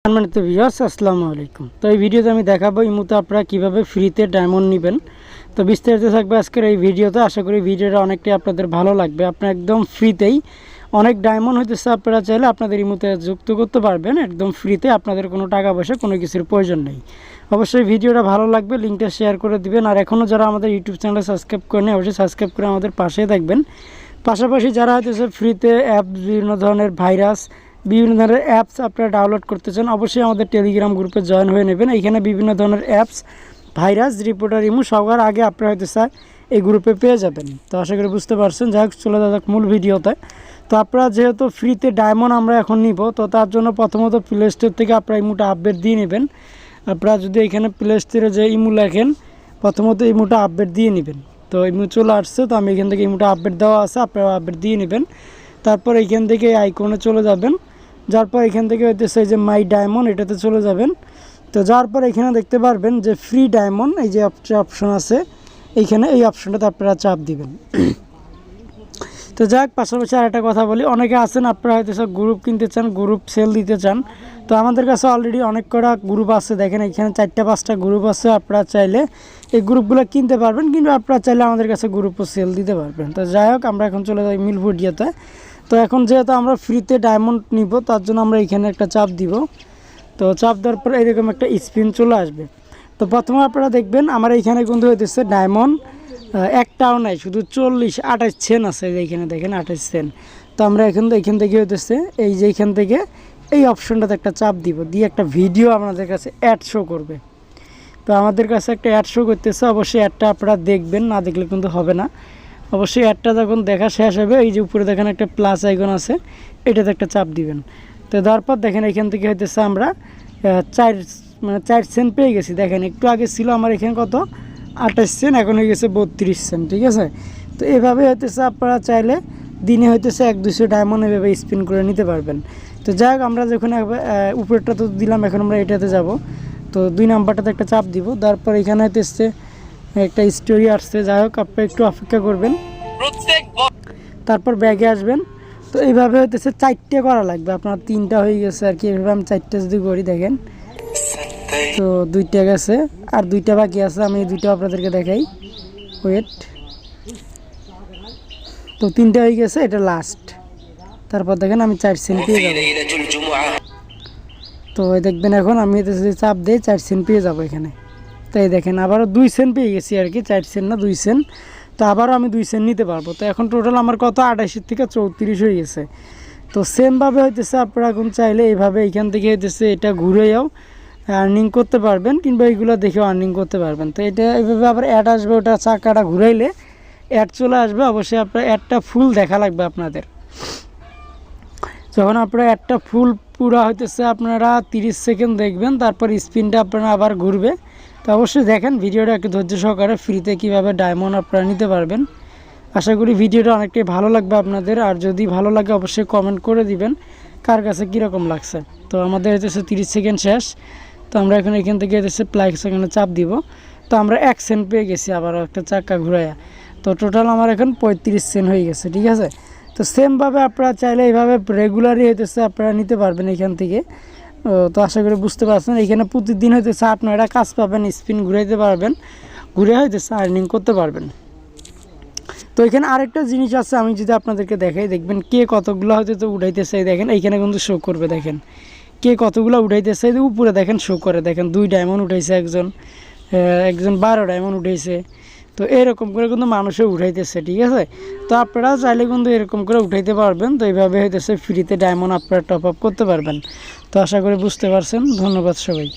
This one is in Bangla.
সম্মানিত ভিউয়ার্স আসসালামু আলাইকুম। তো এই ভিডিওতে আমি দেখাবো এই মুহূর্তে আপনারা কীভাবে ফ্রিতে ডায়মন্ড নেবেন। তো বিস্তারিত থাকবে আজকের এই ভিডিওতে। আশা করি ভিডিওটা অনেকটাই আপনাদের ভালো লাগবে। আপনারা একদম ফ্রিতেই অনেক ডায়মন্ড হইতেছে, আপনারা চাইলে আপনাদের এই মুহূর্তে যুক্ত করতে পারবেন একদম ফ্রিতে। আপনাদের কোনো টাকা পয়সা কোনো কিছুর প্রয়োজন নেই। অবশ্যই ভিডিওটা ভালো লাগবে, লিঙ্কটা শেয়ার করে দিবেন। আর এখনও যারা আমাদের ইউটিউব চ্যানেল সাবস্ক্রাইব করেন অবশ্যই সাবস্ক্রাইব করে আমাদের পাশেই থাকবেন। পাশাপাশি যারা হইতেছে ফ্রিতে অ্যাপ বিভিন্ন ধরনের ভাইরাস বিভিন্ন ধরনের অ্যাপস আপনারা ডাউনলোড করতে চান অবশ্যই আমাদের টেলিগ্রাম গ্রুপে জয়েন হয়ে নেবেন। এখানে বিভিন্ন ধরনের অ্যাপস ভাইরাস রিপোর্টার ইমু সবার আগে আপনারা হয়তো স্যার এই গ্রুপে পেয়ে যাবেন। তো আশা করি বুঝতে পারছেন। যাই হোক, চলে যাক মূল ভিডিওতে। তো আপনারা যেহেতু ফ্রিতে ডায়মন্ড আমরা এখন নিব, তো তার জন্য প্রথমত প্লে স্টোর থেকে আপনারা ইমুটা আপডেট দিয়ে নেবেন। আপনারা যদি এখানে প্লে স্টোরে যে ইমু লেখেন প্রথমত ইমুটা আপডেট দিয়ে নেবেন। তো ইমু চলে আসছে, তো আমি এখান থেকে ইমুটা আপডেট দেওয়া আছে, আপনারা আপডেট দিয়ে নেবেন। তারপর এইখান থেকে আইকনে চলে যাবেন। যার পর এখান থেকে হইতেছে যে মাই ডায়মন্ড, এটাতে চলে যাবেন। তো যার পর এখানে দেখতে পারবেন যে ফ্রি ডায়মন্ড এই যে অপশন আছে, এইখানে এই অপশনটাতে আপনারা চাপ দিবেন। তো যাক, পাশাপাশি আর একটা কথা বলি, অনেকে আছেন আপনারা হয়তো সব গ্রুপ কিনতে চান, গ্রুপ সেল দিতে চান। তো আমাদের কাছে অলরেডি অনেক কটা গ্রুপ আছে। দেখেন এখানে 4-5টা গ্রুপ আছে। আপনারা চাইলে এই গ্রুপগুলো কিনতে পারবেন, কিন্তু আপনারা চাইলে আমাদের কাছে গ্রুপও সেল দিতে পারবেন। তো যাই হোক, আমরা এখন চলে যাই মিল ভিডিওতে। তো এখন যেহেতু আমরা ফ্রিতে ডায়মন্ড নিব, তার জন্য আমরা এখানে একটা চাপ দিব। তো চাপ দেওয়ার পর এরকম একটা স্পিন চলে আসবে। তো প্রথমে আপনারা দেখবেন আমার এইখানে কিন্তু হইতেছে ডায়মন্ড একটাও নাই, শুধু 28 সেন্ট আছে। এইখানে দেখেন 28 সেন্ট। তো আমরা এখান থেকে হইতেছে এই যে এইখান থেকে এই অপশনটাতে একটা চাপ দিব, দিয়ে একটা ভিডিও আপনাদের কাছে অ্যাড শো করবে। তো আমাদের কাছে একটা অ্যাড শো করতেছে, অবশ্যই অ্যাডটা আপনারা দেখবেন, না দেখলে কিন্তু হবে না। অবশ্যই অ্যাডটা যখন দেখা শেষ হবে, এই যে উপরে দেখেন একটা প্লাস আইকন আছে, এটাতে একটা চাপ দিবেন। তো দেওয়ার পর দেখেন এখান থেকে হইতেছে আমরা 4 সেন্ট পেয়ে গেছি। দেখেন একটু আগে ছিল আমার এখানে কত 28 সেন্ট, এখন হয়ে গেছে 32 সেন্ট। ঠিক আছে। তো এভাবে হইতেছে আপনারা চাইলে দিনে হইতেছে 100-200 ডায়মন্ড এভাবে স্পিন করে নিতে পারবেন। তো যাই হোক, আমরা যখন উপরেরটা তো দিলাম, এখন আমরা এটাতে যাব। তো 2 নাম্বারটাতে একটা চাপ দিব। তারপর এখানে হইতেছে একটা স্টোরি আসছে। যাই হোক, আপনারা একটু অপেক্ষা করবেন, তারপর ব্যাগে আসবেন। তো এইভাবে হইতেছে 4টে করা লাগবে, আপনার 3টা হয়ে গেছে আর কি। এভাবে আমি 4টে যদি করি, দেখেন তো 2টা গেছে, আর 2টা বাকি আছে। আমি এই 2টা আপনাদেরকে দেখাই, ওয়েট। তো 3টা হয়ে গেছে, এটা লাস্ট। তারপর দেখেন আমি 4 সেন্ট পেয়ে যাবো। তো দেখবেন এখন আমি যদি চাপ দিই 4 সেন্ট পেয়ে যাবো এখানে। তাই দেখেন আবারও 2 সেন্ট পেয়ে গেছি আর কি, 4 সেন্ট না 2 সেন্ট। তো আবারও আমি 2 সেন্ট নিতে পারবো। তো এখন টোটাল আমার কত 28 থেকে 34 হয়ে গেছে। তো সেমভাবে হইতেছে আপনারা এখন চাইলে এইভাবে এইখান থেকে হইতেছে এটা ঘুরেও আর্নিং করতে পারবেন, কিংবা এইগুলো দেখেও আর্নিং করতে পারবেন। তো এটা এইভাবে আবার অ্যাড আসবে, ওটা চাকাটা ঘুরাইলে অ্যাড চলে আসবে। অবশ্যই আপনার অ্যাডটা ফুল দেখা লাগবে আপনাদের। যখন আপনারা অ্যাডটা ফুল পুরা হইতেছে আপনারা 30 সেকেন্ড দেখবেন, তারপর স্পিনটা আপনারা আবার ঘুরবে। তো অবশ্যই দেখেন ভিডিওটা একটু ধৈর্য সহকারে, ফ্রিতে কীভাবে ডায়মন্ড আপনারা নিতে পারবেন। আশা করি ভিডিওটা অনেকটাই ভালো লাগবে আপনাদের। আর যদি ভালো লাগে অবশ্যই কমেন্ট করে দিবেন কার কাছে কীরকম লাগছে। তো আমাদের হচ্ছে 30 সেকেন্ড শেষ। তো আমরা এখন এখান থেকে হচ্ছে প্লাস সেকেন্ডে চাপ দিব। তো আমরা 1 সেন্ট পেয়ে গেছি আবারও একটা চাকা ঘুরাইয়া। তো টোটাল আমার এখন 35 সেন্ট হয়ে গেছে। ঠিক আছে। তো সেমভাবে আপনারা চাইলে এইভাবে রেগুলারই হইতেছে আপনারা নিতে পারবেন এখান থেকে। তো আশা করি বুঝতে পারছেন। এখানে প্রতিদিন হইতেছে আপনারা কাজ পাবেন, স্পিন ঘুরাইতে পারবেন, ঘুরে হইতেছে আর্নিং করতে পারবেন। তো এখানে আরেকটা জিনিস আছে, আমি যদি আপনাদেরকে দেখাই, দেখবেন কে কতগুলো হয়তো উঠাইতেছে। দেখেন এইখানে কিন্তু শো করবে, দেখেন কে কতগুলো উঠাইতেছে। উপরে দেখেন শো করে, দেখেন 2 ডায়মন্ড উঠাইছে, একজন 12 ডায়মন্ড উঠাইছে। তো এরকম করে কিন্তু মানুষে উঠাইতেছে। ঠিক আছে। তো আপনারা চাইলে কিন্তু এরকম করে উঠাইতে পারবেন। তো এইভাবে হইতেছে ফ্রিতে ডায়মন্ড আপনারা টপ আপ করতে পারবেন। তো আশা করি বুঝতে পারছেন। ধন্যবাদ সবাইকে।